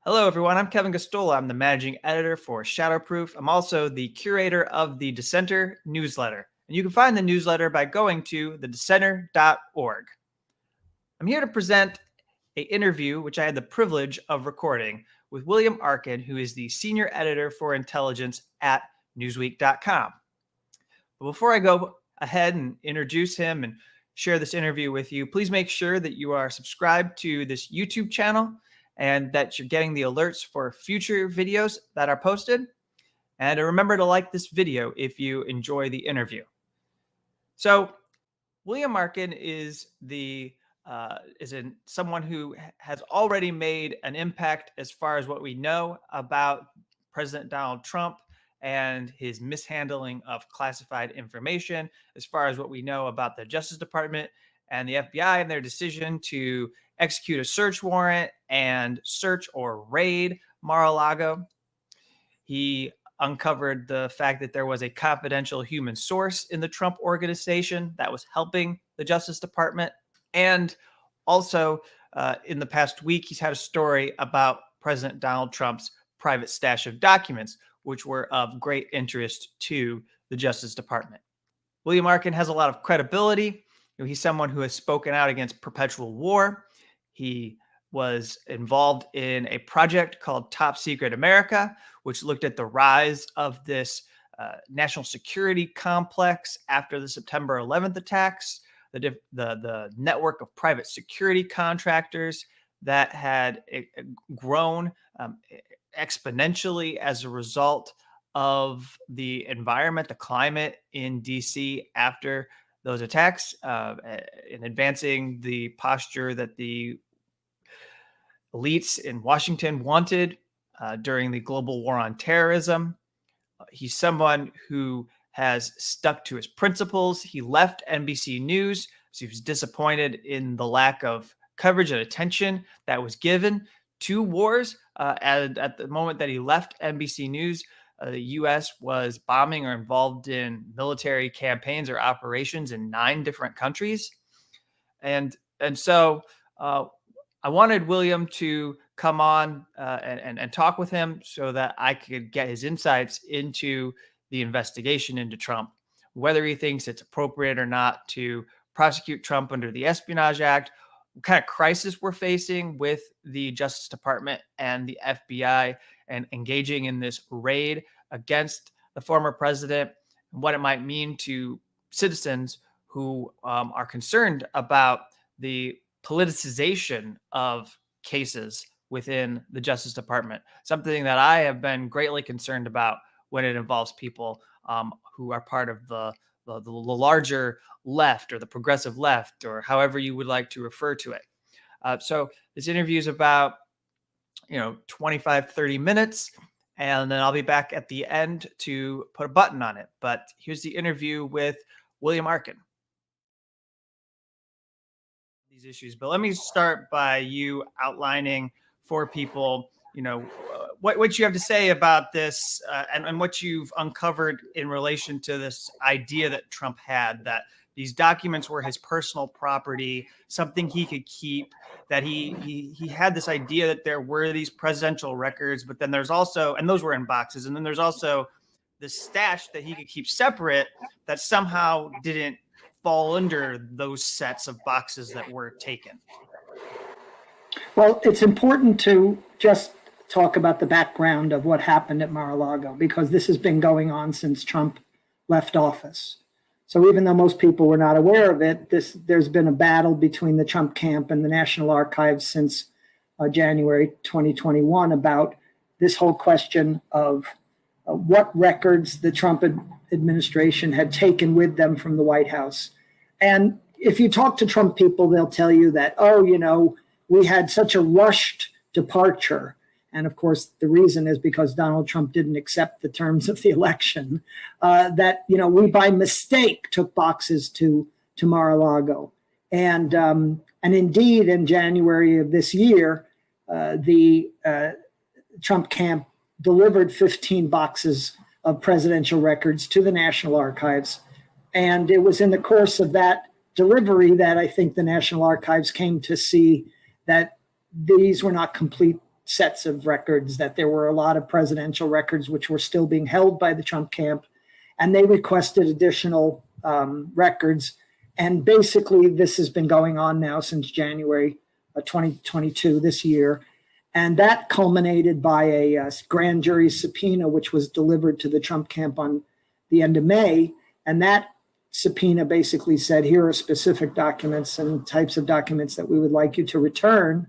Hello, everyone. I'm Kevin Gosztola. I'm the managing editor for Shadowproof. I'm also the curator of the Dissenter newsletter. And you can find the newsletter by going to thedissenter.org. I'm here to present an interview, which I had the privilege of recording, with William Arkin, who is the senior editor for intelligence at Newsweek.com. But before I go ahead and introduce him and share this interview with you, please make sure that you are subscribed to this YouTube channel and that you're getting the alerts for future videos that are posted. And remember to like this video if you enjoy the interview. So William Arkin is someone who has already made an impact as far as what we know about President Donald Trump and his mishandling of classified information, as far as what we know about the Justice Department and the FBI and their decision to execute a search warrant and search or raid Mar-a-Lago. He uncovered the fact that there was a confidential human source in the Trump organization that was helping the Justice Department. And also, in the past week, he's had a story about President Donald Trump's private stash of documents, which were of great interest to the Justice Department. William Arkin has a lot of credibility. He's someone who has spoken out against perpetual war. He was involved in a project called Top Secret America, which looked at the rise of this national security complex after the September 11th attacks, the network of private security contractors that had grown exponentially as a result of the environment, the climate in DC after those attacks, in advancing the posture that the elites in Washington wanted during the global war on terrorism. He's someone who has stuck to his principles. He left NBC News, so he was disappointed in the lack of coverage and attention that was given to wars. At the moment that he left NBC News, the U.S. was bombing or involved in military campaigns or operations in 9 different countries. And so I wanted William to come on and talk with him so that I could get his insights into the investigation into Trump, whether he thinks it's appropriate or not to prosecute Trump under the Espionage Act, what kind of crisis we're facing with the Justice Department and the FBI and engaging in this raid against the former president, and what it might mean to citizens who are concerned about the politicization of cases within the Justice Department, something that I have been greatly concerned about when it involves people who are part of the larger left or the progressive left, or however you would like to refer to it. So this interview is about 25, 30 minutes, and then I'll be back at the end to put a button on it. But here's the interview with William Arkin. These issues, but let me start by you outlining for people, what you have to say about this and what you've uncovered in relation to this idea that Trump had, that these documents were his personal property, something he could keep, that he had this idea that there were these presidential records, but then there's also, and those were in boxes, and then there's also this stash that he could keep separate that somehow didn't fall under those sets of boxes that were taken. Well, it's important to just talk about the background of what happened at Mar-a-Lago, because this has been going on since Trump left office. So even though most people were not aware of it, there's been a battle between the Trump camp and the National Archives since January 2021 about this whole question of what records the Trump administration had taken with them from the White House. And if you talk to Trump people, they'll tell you that, we had such a rushed departure. And of course, the reason is because Donald Trump didn't accept the terms of the election, that, we by mistake took boxes to Mar-a-Lago. And indeed, in January of this year, the Trump camp delivered 15 boxes of presidential records to the National Archives. And it was in the course of that delivery that I think the National Archives came to see that these were not complete sets of records, that there were a lot of presidential records which were still being held by the Trump camp, and they requested additional records. And basically, this has been going on now since January 2022, this year. And that culminated by a grand jury subpoena, which was delivered to the Trump camp on the end of May. And that subpoena basically said, here are specific documents and types of documents that we would like you to return.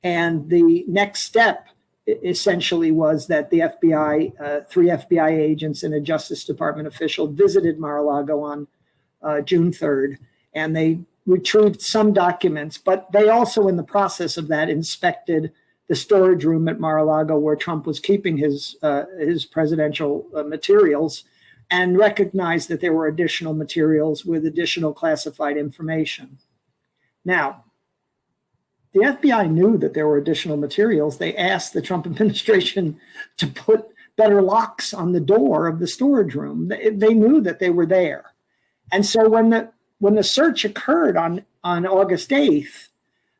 And the next step essentially was that the FBI, 3 FBI agents and a Justice Department official visited Mar-a-Lago on June 3rd, and they retrieved some documents, but they also, in the process of that, inspected the storage room at Mar-a-Lago where Trump was keeping his presidential materials, and recognized that there were additional materials with additional classified information. Now, the FBI knew that there were additional materials. They asked the Trump administration to put better locks on the door of the storage room. They knew that they were there. And so when the search occurred on August 8th,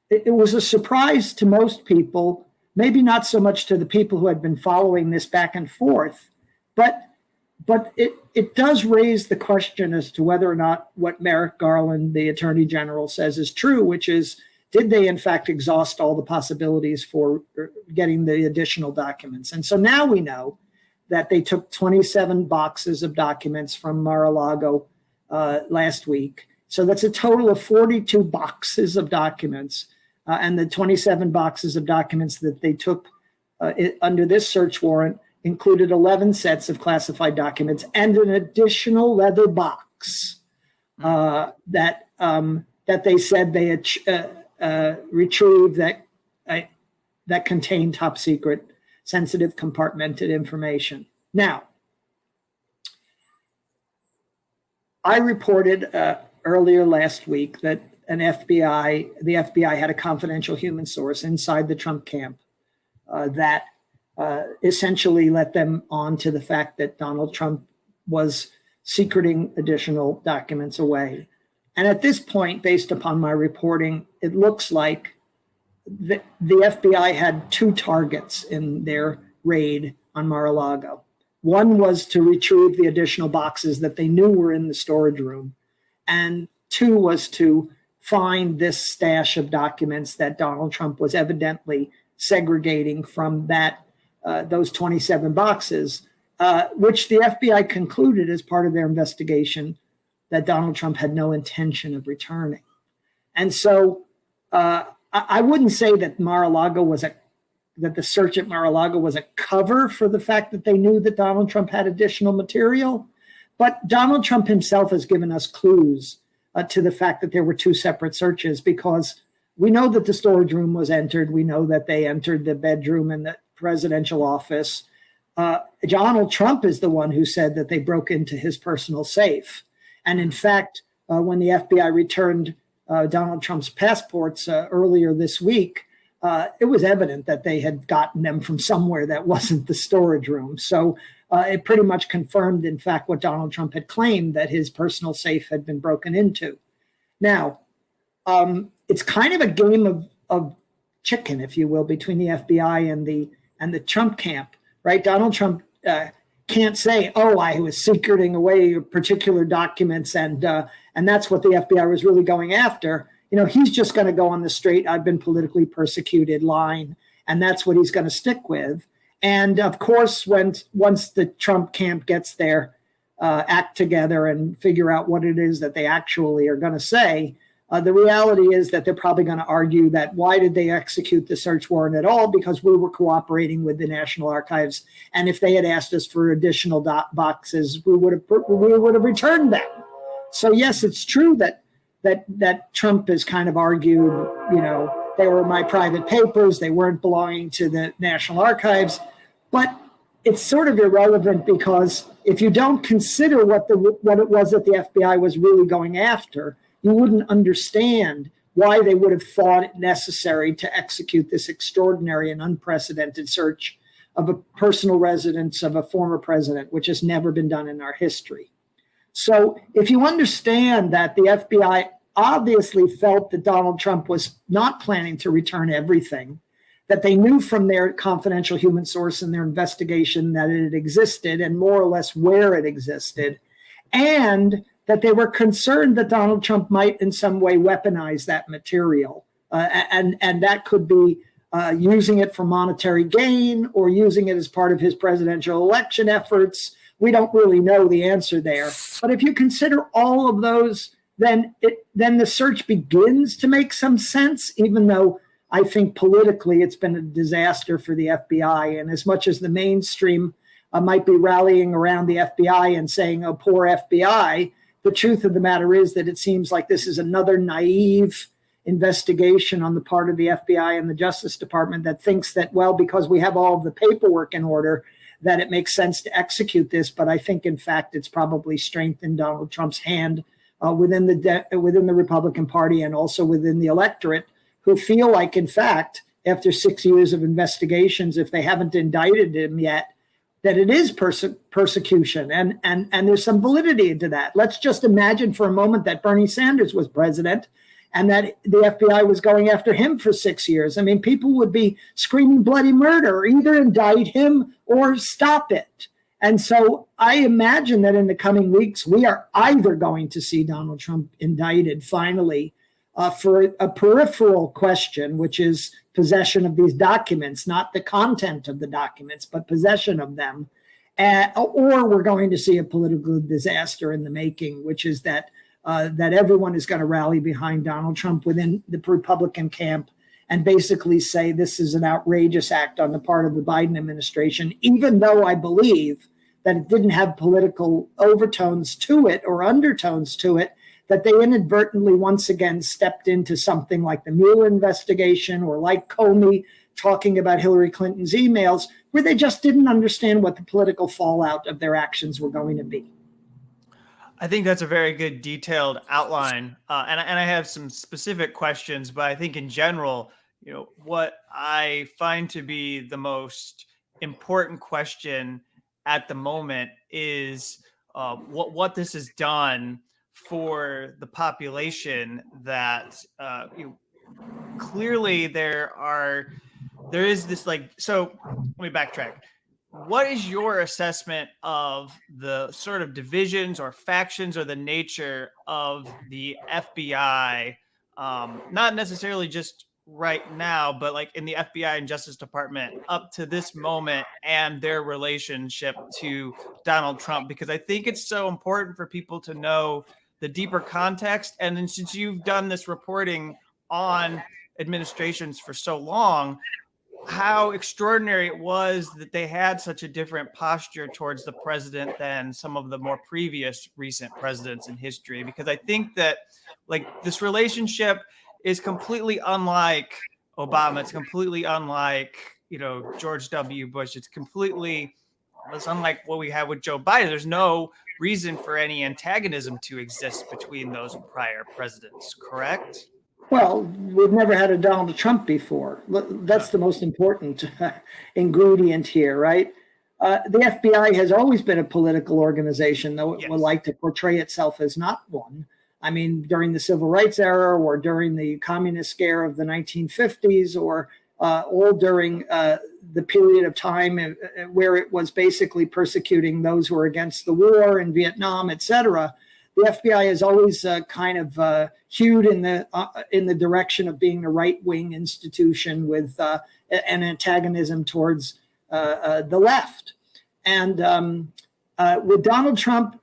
it was a surprise to most people, maybe not so much to the people who had been following this back and forth, but it does raise the question as to whether or not what Merrick Garland, the Attorney General, says is true, which is, did they in fact exhaust all the possibilities for getting the additional documents? And so now we know that they took 27 boxes of documents from Mar-a-Lago last week. So that's a total of 42 boxes of documents. And the 27 boxes of documents that they took under this search warrant included 11 sets of classified documents and an additional leather box that they said they had retrieved that contained top secret, sensitive, compartmented information. Now, I reported earlier last week that the FBI had a confidential human source inside the Trump camp that essentially let them on to the fact that Donald Trump was secreting additional documents away. And at this point, based upon my reporting, it looks like the FBI had 2 targets in their raid on Mar-a-Lago. One was to retrieve the additional boxes that they knew were in the storage room. And 2 was to find this stash of documents that Donald Trump was evidently segregating from those 27 boxes, which the FBI concluded as part of their investigation that Donald Trump had no intention of returning. And so I wouldn't say that that the search at Mar-a-Lago was a cover for the fact that they knew that Donald Trump had additional material, but Donald Trump himself has given us clues to the fact that there were 2 separate searches, because we know that the storage room was entered. We know that they entered the bedroom and the presidential office. Donald Trump is the one who said that they broke into his personal safe. And in fact, when the FBI returned Donald Trump's passports earlier this week, it was evident that they had gotten them from somewhere that wasn't the storage room. So it pretty much confirmed, in fact, what Donald Trump had claimed, that his personal safe had been broken into. Now, it's kind of a game of chicken, if you will, between the FBI and the Trump camp, right? Donald Trump can't say, "Oh, I was secreting away particular documents, and that's what the FBI was really going after." You know, he's just going to go on the straight, "I've been politically persecuted" line, and that's what he's going to stick with. And of course, once the Trump camp gets their act together and figure out what it is that they actually are going to say, the reality is that they're probably going to argue that, why did they execute the search warrant at all? Because we were cooperating with the National Archives, and if they had asked us for additional boxes, we would have returned them. So yes, it's true that Trump has kind of argued, you know, they were my private papers, they weren't belonging to the National Archives, but it's sort of irrelevant, because if you don't consider what it was that the FBI was really going after, you wouldn't understand why they would have thought it necessary to execute this extraordinary and unprecedented search of a personal residence of a former president, which has never been done in our history. So if you understand that the FBI obviously felt that Donald Trump was not planning to return everything, that they knew from their confidential human source in their investigation that it existed and more or less where it existed, and that they were concerned that Donald Trump might in some way weaponize that material. And that could be using it for monetary gain or using it as part of his presidential election efforts. We don't really know the answer there. But if you consider all of those, then the search begins to make some sense, even though I think politically it's been a disaster for the FBI. And as much as the mainstream might be rallying around the FBI and saying, oh, poor FBI, the truth of the matter is that it seems like this is another naive investigation on the part of the FBI and the Justice Department that thinks that, well, because we have all of the paperwork in order, that it makes sense to execute this. But I think, in fact, it's probably strengthened Donald Trump's hand within the Republican Party and also within the electorate, who feel like, in fact, after 6 years of investigations, if they haven't indicted him yet, that it is persecution. And there's some validity to that. Let's just imagine for a moment that Bernie Sanders was president and that the FBI was going after him for 6 years. I mean, people would be screaming bloody murder, either indict him or stop it. And so I imagine that in the coming weeks, we are either going to see Donald Trump indicted finally for a peripheral question, which is possession of these documents, not the content of the documents, but possession of them. Or we're going to see a political disaster in the making, which is that everyone is going to rally behind Donald Trump within the Republican camp and basically say this is an outrageous act on the part of the Biden administration, even though I believe that it didn't have political overtones to it or undertones to it, that they inadvertently once again stepped into something like the Mueller investigation or like Comey talking about Hillary Clinton's emails, where they just didn't understand what the political fallout of their actions were going to be. I think that's a very good detailed outline. And I have some specific questions, but I think in general, what I find to be the most important question at the moment is what this has done for the population. That clearly there is this so let me backtrack. What is your assessment of the sort of divisions or factions or the nature of the FBI, not necessarily just right now, but like in the FBI and Justice Department up to this moment and their relationship to Donald Trump? Because I think it's so important for people to know the deeper context. And then since you've done this reporting on administrations for so long, how extraordinary it was that they had such a different posture towards the president than some of the more previous recent presidents in history. Because I think that this relationship is completely unlike Obama. It's completely unlike, George W. Bush. It's unlike what we had with Joe Biden. There's no reason for any antagonism to exist between those prior presidents, correct? Well, we've never had a Donald Trump before. That's the most important ingredient here, right? The FBI has always been a political organization, though it would like to portray itself as not one. I mean, during the Civil Rights era or during the communist scare of the 1950s or during the period of time where it was basically persecuting those who were against the war in Vietnam, et cetera, the FBI has always hewed in the direction of being a right-wing institution with an antagonism towards the left. And with Donald Trump,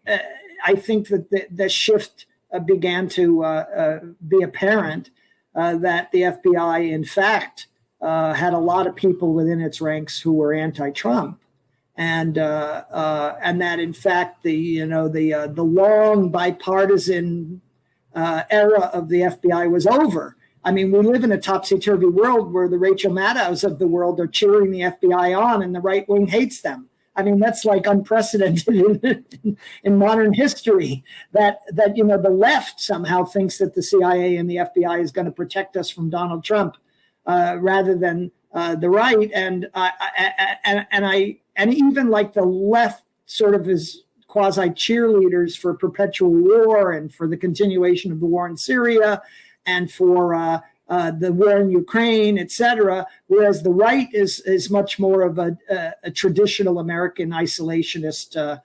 I think that the shift began to be apparent that the FBI, in fact, had a lot of people within its ranks who were anti-Trump. And that, in fact, the long bipartisan era of the FBI was over. I mean, we live in a topsy-turvy world where the Rachel Maddows of the world are cheering the FBI on, and the right wing hates them. I mean, that's like unprecedented in modern history. That the left somehow thinks that the CIA and the FBI is going to protect us from Donald Trump, rather than the right. And even like the left sort of is quasi cheerleaders for perpetual war and for the continuation of the war in Syria and for the war in Ukraine, etc., whereas the right is much more of a traditional American isolationist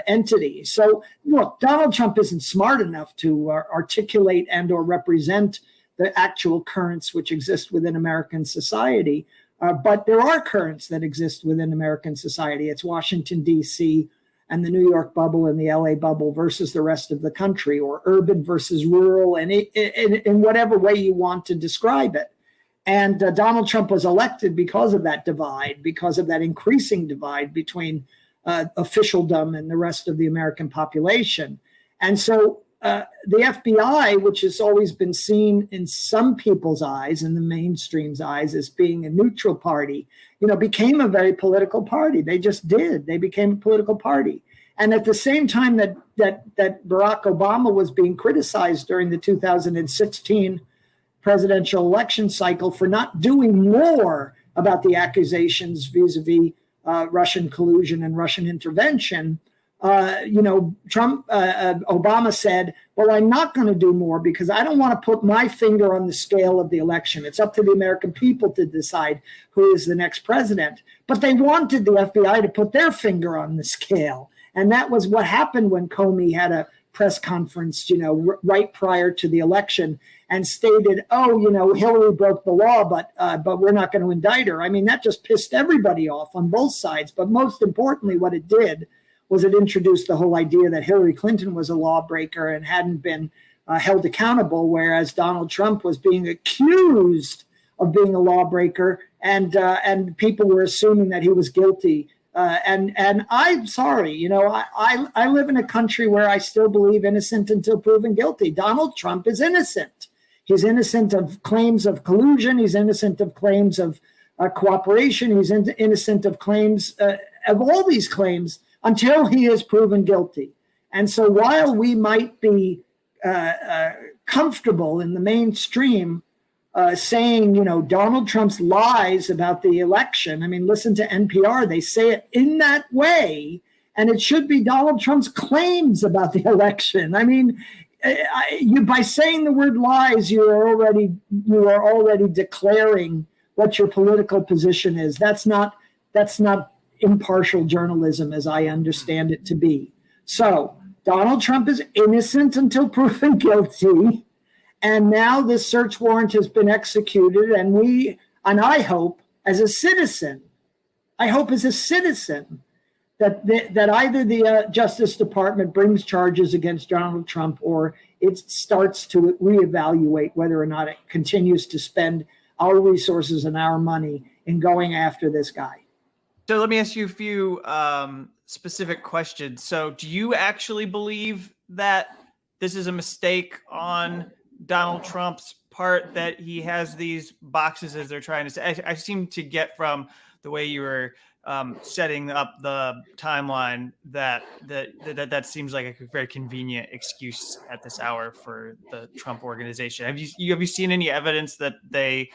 entity. So, look, Donald Trump isn't smart enough to articulate and or represent the actual currents which exist within American society. But there are currents that exist within American society. It's Washington, D.C., and the New York bubble and the LA bubble versus the rest of the country, or urban versus rural, and in whatever way you want to describe it. And Donald Trump was elected because of that divide, because of that increasing divide between officialdom and the rest of the American population. And so the FBI, which has always been seen in some people's eyes, in the mainstream's eyes, as being a neutral party, became a very political party. They just did. They became a political party. And at the same time that Barack Obama was being criticized during the 2016 presidential election cycle for not doing more about the accusations vis-a-vis Russian collusion and Russian intervention, Obama said, well, I'm not going to do more because I don't want to put my finger on the scale of the election. It's up to the American people to decide who is the next president. But they wanted the FBI to put their finger on the scale. And that was what happened when Comey had a press conference, right prior to the election and stated, Hillary broke the law, but we're not going to indict her. I mean, that just pissed everybody off on both sides. But most importantly, what it did was it introduced the whole idea that Hillary Clinton was a lawbreaker and hadn't been held accountable, whereas Donald Trump was being accused of being a lawbreaker, and people were assuming that he was guilty. And I'm sorry, I live in a country where I still believe innocent until proven guilty. Donald Trump is innocent. He's innocent of claims of collusion. He's innocent of claims of cooperation. He's innocent of claims of all these claims until he is proven guilty. And so while we might be comfortable in the mainstream saying, Donald Trump's lies about the election, I mean, listen to NPR, they say it in that way, and it should be Donald Trump's claims about the election. I mean, by saying the word lies, you are already declaring what your political position is. That's not impartial journalism as I understand it to be. So Donald Trump is innocent until proven guilty. And now this search warrant has been executed. And I hope as a citizen, that either the Justice Department brings charges against Donald Trump or it starts to reevaluate whether or not it continues to spend our resources and our money in going after this guy. So let me ask you a few specific questions. So do you actually believe that this is a mistake on Donald Trump's part, that he has these boxes as they're trying to say? I seem to get from the way you were setting up the timeline that seems like a very convenient excuse at this hour for the Trump organization. Have you seen any evidence that they,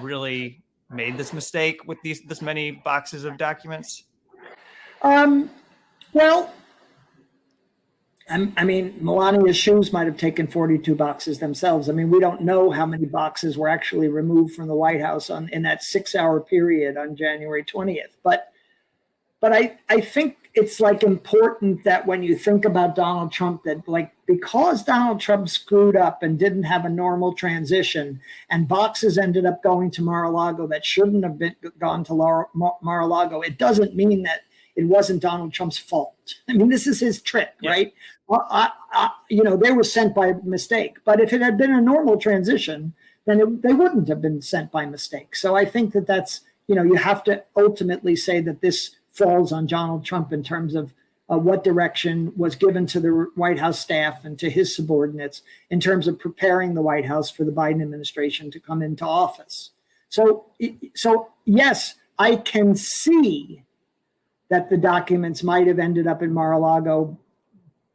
really made this mistake with this many boxes of documents? Well, I mean, Melania's shoes might have taken 42 boxes themselves. I mean, we don't know how many boxes were actually removed from the White House in that 6-hour period on January 20th. But I think it's important that when you think about Donald Trump, that because Donald Trump screwed up and didn't have a normal transition and boxes ended up going to Mar-a-Lago that shouldn't have gone to Mar-a-Lago, it doesn't mean that it wasn't Donald Trump's fault. I mean, this is his trick, right? They were sent by mistake. But if it had been a normal transition, then they wouldn't have been sent by mistake. So I think that's, you have to ultimately say that this falls on Donald Trump in terms of what direction was given to the White House staff and to his subordinates in terms of preparing the White House for the Biden administration to come into office. So yes, I can see that the documents might have ended up in Mar-a-Lago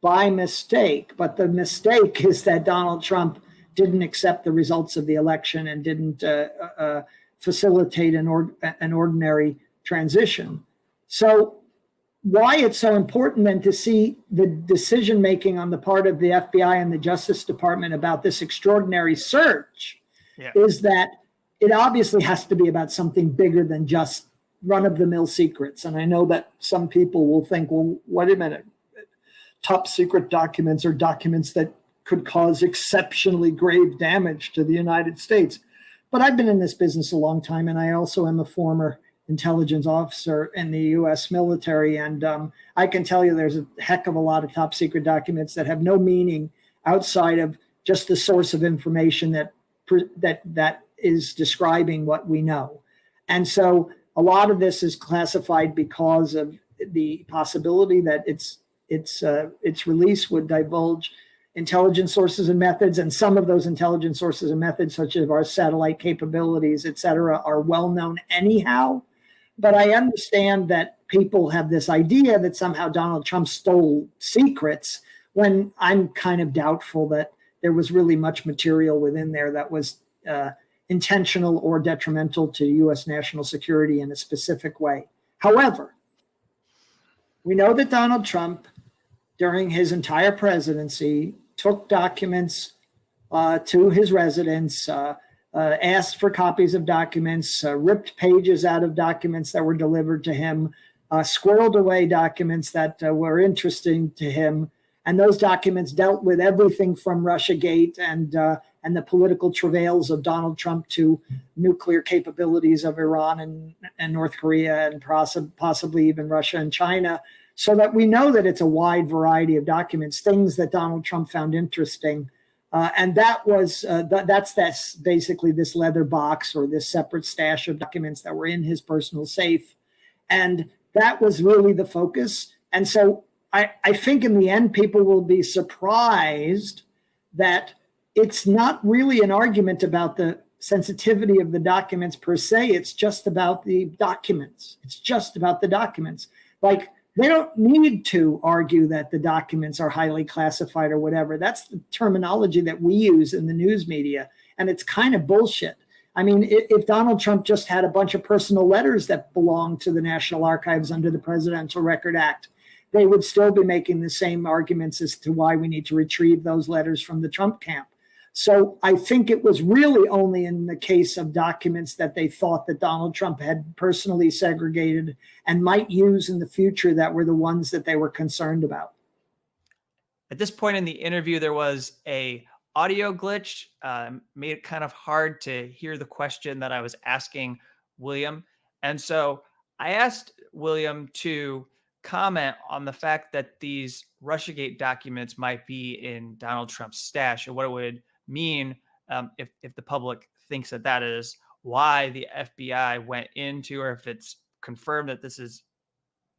by mistake, but the mistake is that Donald Trump didn't accept the results of the election and didn't facilitate an ordinary transition. So why it's so important then to see the decision-making on the part of the FBI and the Justice Department about this extraordinary search is that it obviously has to be about something bigger than just run-of-the-mill secrets. And I know that some people will think, well, wait a minute, top secret documents are documents that could cause exceptionally grave damage to the United States. But I've been in this business a long time, and I also am a former intelligence officer in the U.S. military. And I can tell you there's a heck of a lot of top secret documents that have no meaning outside of just the source of information that is describing what we know. And so a lot of this is classified because of the possibility that its release would divulge intelligence sources and methods. And some of those intelligence sources and methods, such as our satellite capabilities, et cetera, are well known anyhow. But I understand that people have this idea that somehow Donald Trump stole secrets, when I'm kind of doubtful that there was really much material within there that was intentional or detrimental to U.S. national security in a specific way. However, we know that Donald Trump, during his entire presidency, took documents to his residence, asked for copies of documents, ripped pages out of documents that were delivered to him, squirreled away documents that were interesting to him. And those documents dealt with everything from Russiagate and the political travails of Donald Trump to nuclear capabilities of Iran and North Korea and possibly even Russia and China, so that we know that it's a wide variety of documents, things that Donald Trump found interesting. And that's basically this leather box or this separate stash of documents that were in his personal safe. And that was really the focus. And so I think in the end, people will be surprised that it's not really an argument about the sensitivity of the documents per se. It's just about the documents. It's just about the documents. Like, they don't need to argue that the documents are highly classified or whatever. That's the terminology that we use in the news media, and it's kind of bullshit. I mean, if Donald Trump just had a bunch of personal letters that belong to the National Archives under the Presidential Record Act, they would still be making the same arguments as to why we need to retrieve those letters from the Trump camp. So I think it was really only in the case of documents that they thought that Donald Trump had personally segregated and might use in the future that were the ones that they were concerned about. At this point in the interview, there was a audio glitch, made it kind of hard to hear the question that I was asking William. And so I asked William to comment on the fact that these Russiagate documents might be in Donald Trump's stash, and what it would mean if the public thinks that is why the FBI went into, or if it's confirmed that this is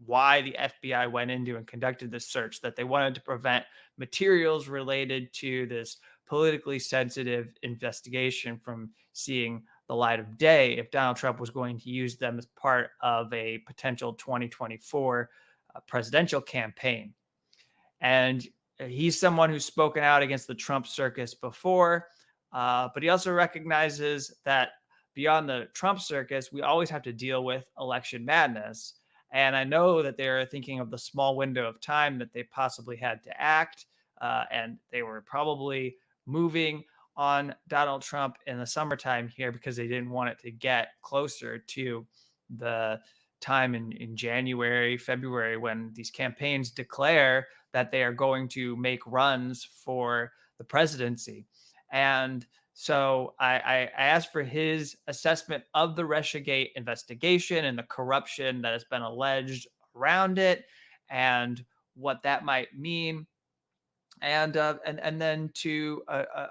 why the FBI went into and conducted this search, that they wanted to prevent materials related to this politically sensitive investigation from seeing the light of day if Donald Trump was going to use them as part of a potential 2024 presidential campaign. And he's someone who's spoken out against the Trump circus before, but he also recognizes that beyond the Trump circus, we always have to deal with election madness. And I know that they're thinking of the small window of time that they possibly had to act, and they were probably moving on Donald Trump in the summertime here because they didn't want it to get closer to the time in January, February, when these campaigns declare that they are going to make runs for the presidency. And so I asked for his assessment of the Russiagate investigation and the corruption that has been alleged around it, and what that might mean, and then to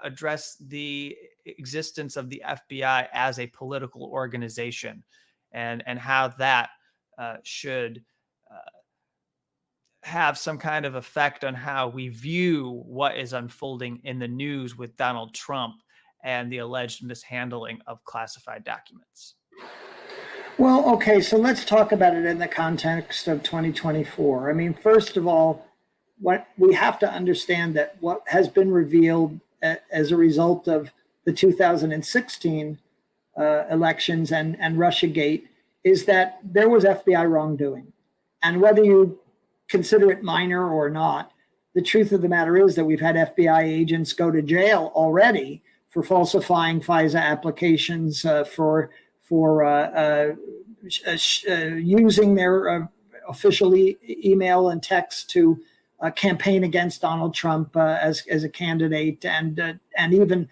address the existence of the FBI as a political organization, and how that should have some kind of effect on how we view what is unfolding in the news with Donald Trump and the alleged mishandling of classified documents. Well, okay, so let's talk about it in the context of 2024. I mean, first of all, what we have to understand that what has been revealed as a result of the 2016 elections and Russiagate is that there was FBI wrongdoing. And whether you consider it minor or not, the truth of the matter is that we've had FBI agents go to jail already for falsifying FISA applications, for using their official email and text to campaign against Donald Trump as a candidate, and even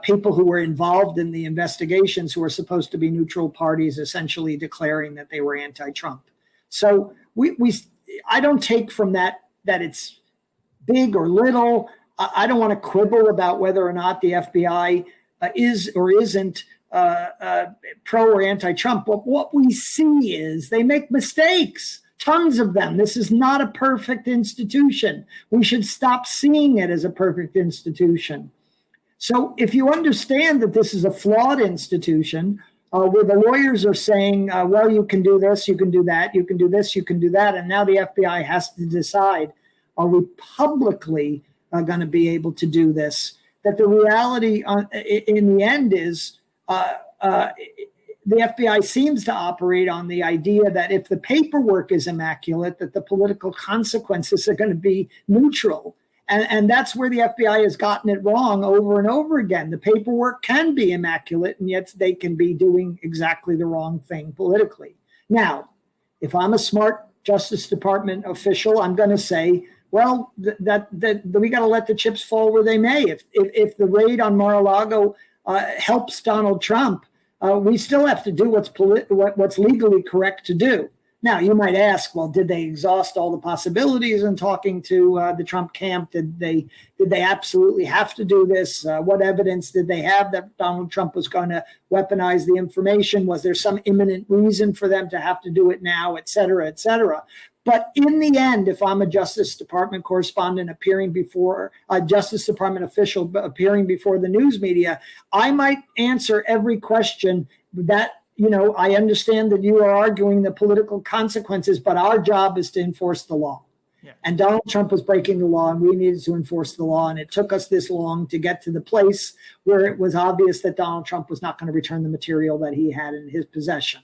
people who were involved in the investigations who are supposed to be neutral parties essentially declaring that they were anti-Trump. So I don't take from that it's big or little. I don't want to quibble about whether or not the FBI is or isn't pro or anti-Trump. But what we see is they make mistakes, tons of them. This is not a perfect institution. We should stop seeing it as a perfect institution. So if you understand that this is a flawed institution, where the lawyers are saying, well, you can do this, you can do that, you can do this, you can do that, and now the FBI has to decide, are we publicly going to be able to do this? That the reality in the end is the FBI seems to operate on the idea that if the paperwork is immaculate, that the political consequences are going to be neutral. And that's where the FBI has gotten it wrong over and over again. The paperwork can be immaculate, and yet they can be doing exactly the wrong thing politically. Now, if I'm a smart Justice Department official, I'm going to say, well, that we got to let the chips fall where they may. If the raid on Mar-a-Lago helps Donald Trump, we still have to do what's legally correct to do. Now, you might ask, well, did they exhaust all the possibilities in talking to the Trump camp? Did they absolutely have to do this? What evidence did they have that Donald Trump was going to weaponize the information? Was there some imminent reason for them to have to do it now, et cetera, et cetera? But in the end, if I'm a Justice Department correspondent appearing before a Justice Department official appearing before the news media, I might answer every question that, I understand that you are arguing the political consequences, but our job is to enforce the law. Yeah. And Donald Trump was breaking the law, and we needed to enforce the law. And it took us this long to get to the place where it was obvious that Donald Trump was not going to return the material that he had in his possession.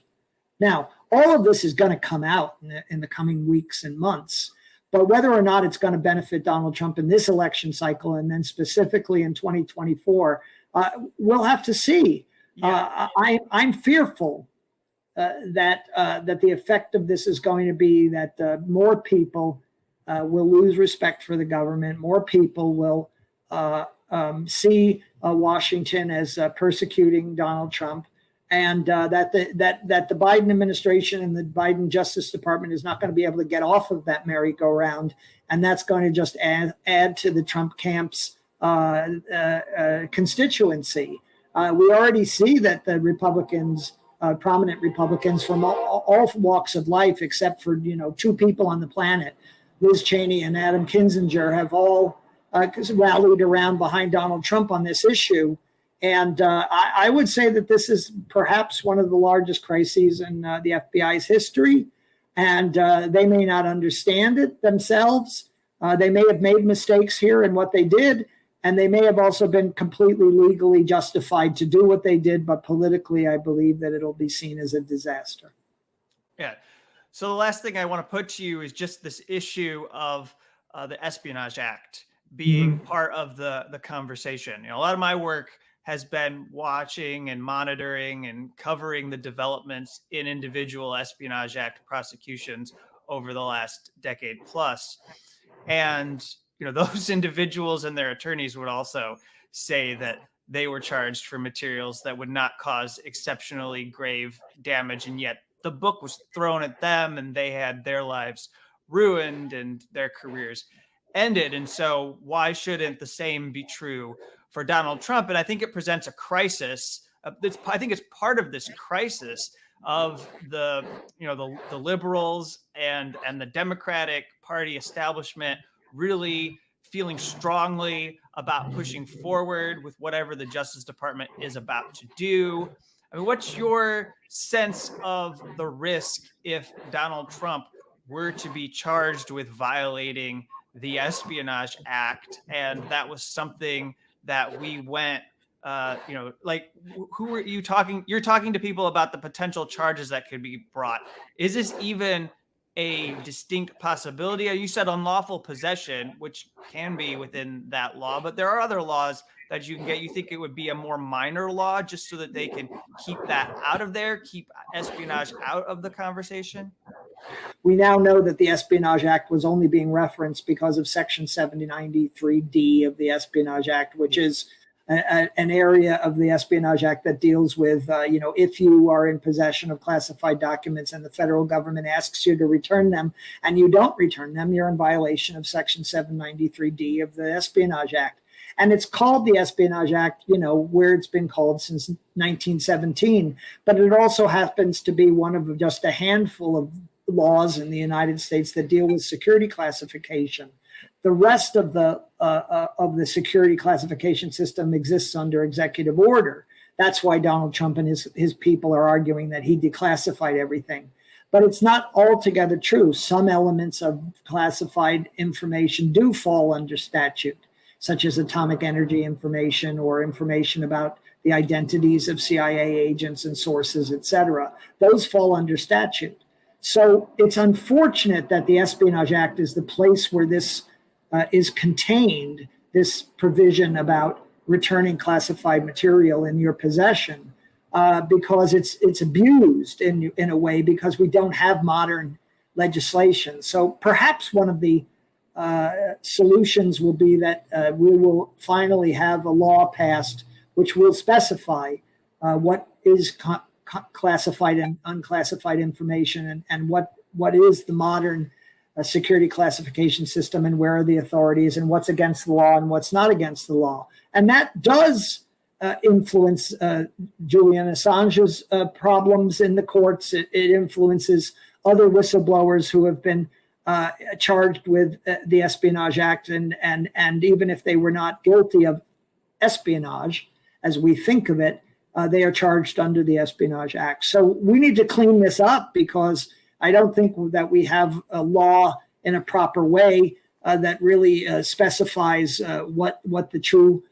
Now, all of this is going to come out in the coming weeks and months. But whether or not it's going to benefit Donald Trump in this election cycle, and then specifically in 2024, we'll have to see. Yeah. I'm fearful that the effect of this is going to be that more people will lose respect for the government. More people will see Washington as persecuting Donald Trump, and that the Biden administration and the Biden Justice Department is not going to be able to get off of that merry-go-round, and that's going to just add to the Trump camp's constituency. We already see that the Republicans, prominent Republicans from all walks of life, except for two people on the planet, Liz Cheney and Adam Kinzinger, have all rallied around behind Donald Trump on this issue. And I would say that this is perhaps one of the largest crises in the FBI's history. And they may not understand it themselves. They may have made mistakes here in what they did. And they may have also been completely legally justified to do what they did. But politically, I believe that it'll be seen as a disaster. Yeah. So the last thing I want to put to you is just this issue of the Espionage Act being part of the conversation. A lot of my work has been watching and monitoring and covering the developments in individual Espionage Act prosecutions over the last decade plus. And, those individuals and their attorneys would also say that they were charged for materials that would not cause exceptionally grave damage. And yet the book was thrown at them and they had their lives ruined and their careers ended. And so why shouldn't the same be true for Donald Trump? And I think it presents a crisis. I think it's part of this crisis of the liberals and the Democratic Party establishment really feeling strongly about pushing forward with whatever the Justice Department is about to do. I mean, what's your sense of the risk if Donald Trump were to be charged with violating the Espionage Act, and that was something that we went, who are you talking? You're talking to people about the potential charges that could be brought. Is this even a distinct possibility? You said unlawful possession, which can be within that law, but there are other laws that you can get. You think it would be a more minor law just so that they can keep that out of there, keep espionage out of the conversation? We now know that the Espionage Act was only being referenced because of Section 793D of the Espionage Act, which is an area of the Espionage Act that deals with, if you are in possession of classified documents and the federal government asks you to return them and you don't return them, you're in violation of Section 793D of the Espionage Act. And it's called the Espionage Act, where it's been called since 1917. But it also happens to be one of just a handful of laws in the United States that deal with security classification. The rest of the security classification system exists under executive order. That's why Donald Trump and his people are arguing that he declassified everything. But it's not altogether true. Some elements of classified information do fall under statute, such as atomic energy information or information about the identities of CIA agents and sources, et cetera. Those fall under statute. So it's unfortunate that the Espionage Act is the place where this is contained, this provision about returning classified material in your possession, because it's abused in a way because we don't have modern legislation. So perhaps one of the solutions will be that we will finally have a law passed which will specify what is classified and unclassified information and what is the modern security classification system and where are the authorities and what's against the law and what's not against the law. And that does influence Julian Assange's problems in the courts. It influences other whistleblowers who have been charged with the Espionage Act, and even if they were not guilty of espionage, as we think of it, they are charged under the Espionage Act. So we need to clean this up because I don't think that we have a law in a proper way that really specifies what the true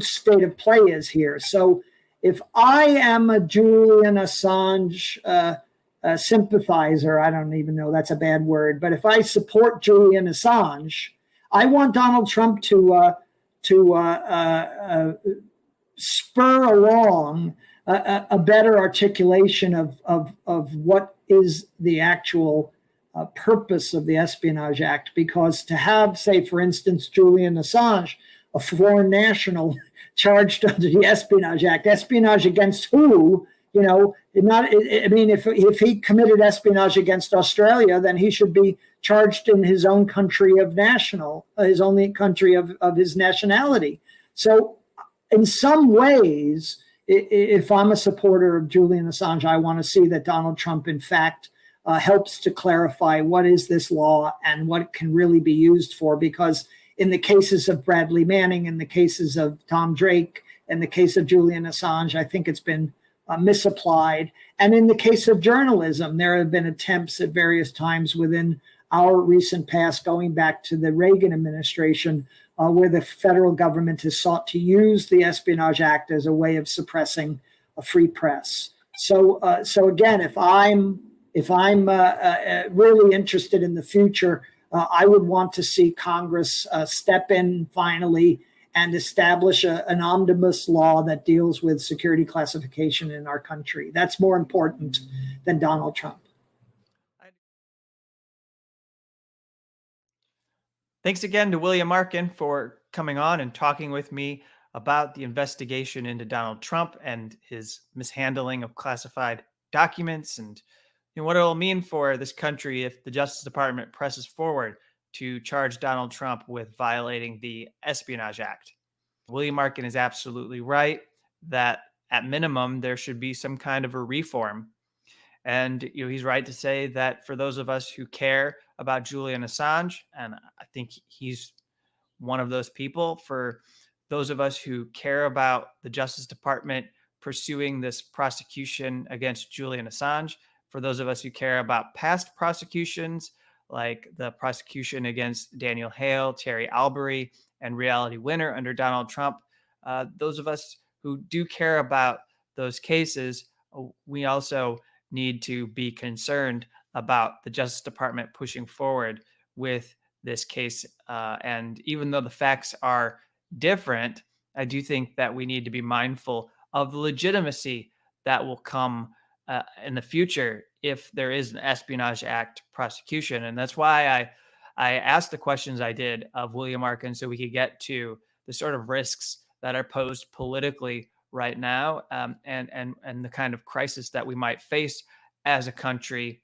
state of play is here. So if I am a Julian Assange sympathizer, I don't even know, that's a bad word, but if I support Julian Assange, I want Donald Trump to spur along a better articulation of what is the actual purpose of the Espionage Act. Because to have, say, for instance, Julian Assange, a foreign national, charged under the Espionage Act, espionage against who? If he committed espionage against Australia, then he should be charged in his own country of his only country of his nationality. So in some ways, if I'm a supporter of Julian Assange, I want to see that Donald Trump, in fact, helps to clarify what is this law and what it can really be used for. Because in the cases of Bradley Manning, in the cases of Tom Drake, in the case of Julian Assange, I think it's been misapplied. And in the case of journalism, there have been attempts at various times within our recent past, going back to the Reagan administration, where the federal government has sought to use the Espionage Act as a way of suppressing a free press. So again, if I'm really interested in the future, I would want to see Congress step in finally and establish an omnibus law that deals with security classification in our country. That's more important than Donald Trump. Thanks again to William Arkin for coming on and talking with me about the investigation into Donald Trump and his mishandling of classified documents, and what it'll mean for this country if the Justice Department presses forward to charge Donald Trump with violating the Espionage Act. William Arkin is absolutely right that at minimum there should be some kind of a reform. And he's right to say that for those of us who care about Julian Assange, and I think he's one of those people, for those of us who care about the Justice Department pursuing this prosecution against Julian Assange, for those of us who care about past prosecutions, like the prosecution against Daniel Hale, Terry Albury, and Reality Winner under Donald Trump, those of us who do care about those cases, we also need to be concerned about the Justice Department pushing forward with this case. And even though the facts are different, I do think that we need to be mindful of the legitimacy that will come in the future if there is an Espionage Act prosecution. And that's why I asked the questions I did of William Arkin, so we could get to the sort of risks that are posed politically right now, and the kind of crisis that we might face as a country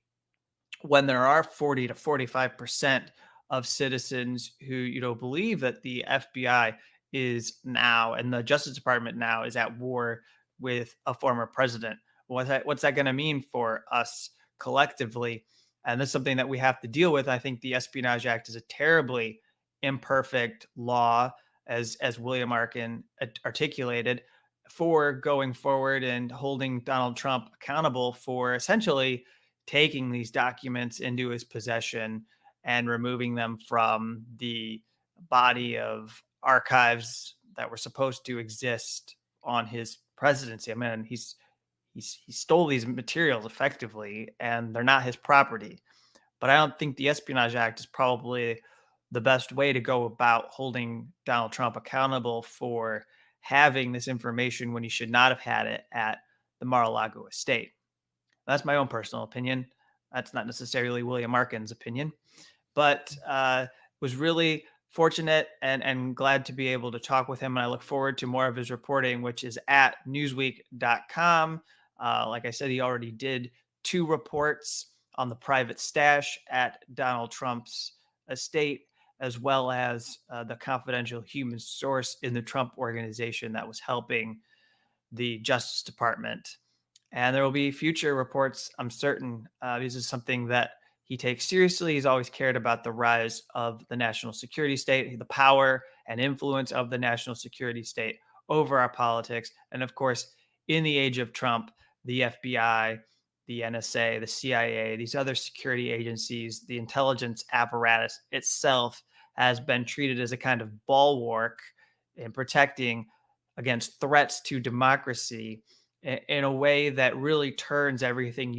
when there are 40 to 45% of citizens who believe that the FBI is now, and the Justice Department now, is at war with a former president. What's that going to mean for us collectively? And that's something that we have to deal with. I think the Espionage Act is a terribly imperfect law, as William Arkin articulated, for going forward and holding Donald Trump accountable for essentially taking these documents into his possession and removing them from the body of archives that were supposed to exist on his presidency. I mean, he stole these materials effectively, and they're not his property. But I don't think the Espionage Act is probably the best way to go about holding Donald Trump accountable for having this information when he should not have had it at the Mar-a-Lago estate. That's my own personal opinion. That's not necessarily William Arkin's opinion, but was really fortunate and glad to be able to talk with him. And I look forward to more of his reporting, which is at newsweek.com. Like I said, he already did 2 reports on the private stash at Donald Trump's estate, as well as the confidential human source in the Trump organization that was helping the Justice Department. And there will be future reports, I'm certain. This is something that he takes seriously. He's always cared about the rise of the national security state, the power and influence of the national security state over our politics. And of course, in the age of Trump, the FBI, the NSA, the CIA, these other security agencies, the intelligence apparatus itself has been treated as a kind of bulwark in protecting against threats to democracy in a way that really turns everything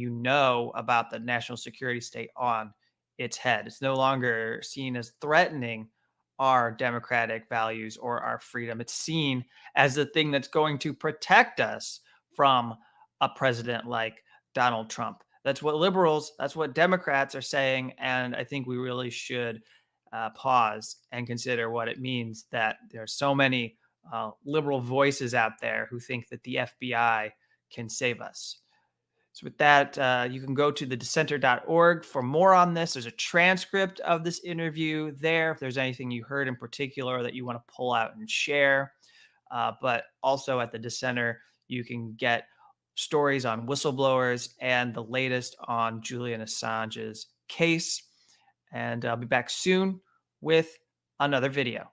about the national security state on its head. It's no longer seen as threatening our democratic values or our freedom. It's seen as the thing that's going to protect us from a president like Donald Trump. That's what liberals, that's what Democrats are saying. And I think we really should pause and consider what it means that there are so many liberal voices out there who think that the FBI can save us. So with that, you can go to thedissenter.org for more on this. There's a transcript of this interview there if there's anything you heard in particular that you want to pull out and share. But also at the Dissenter, you can get stories on whistleblowers and the latest on Julian Assange's case. And I'll be back soon with another video.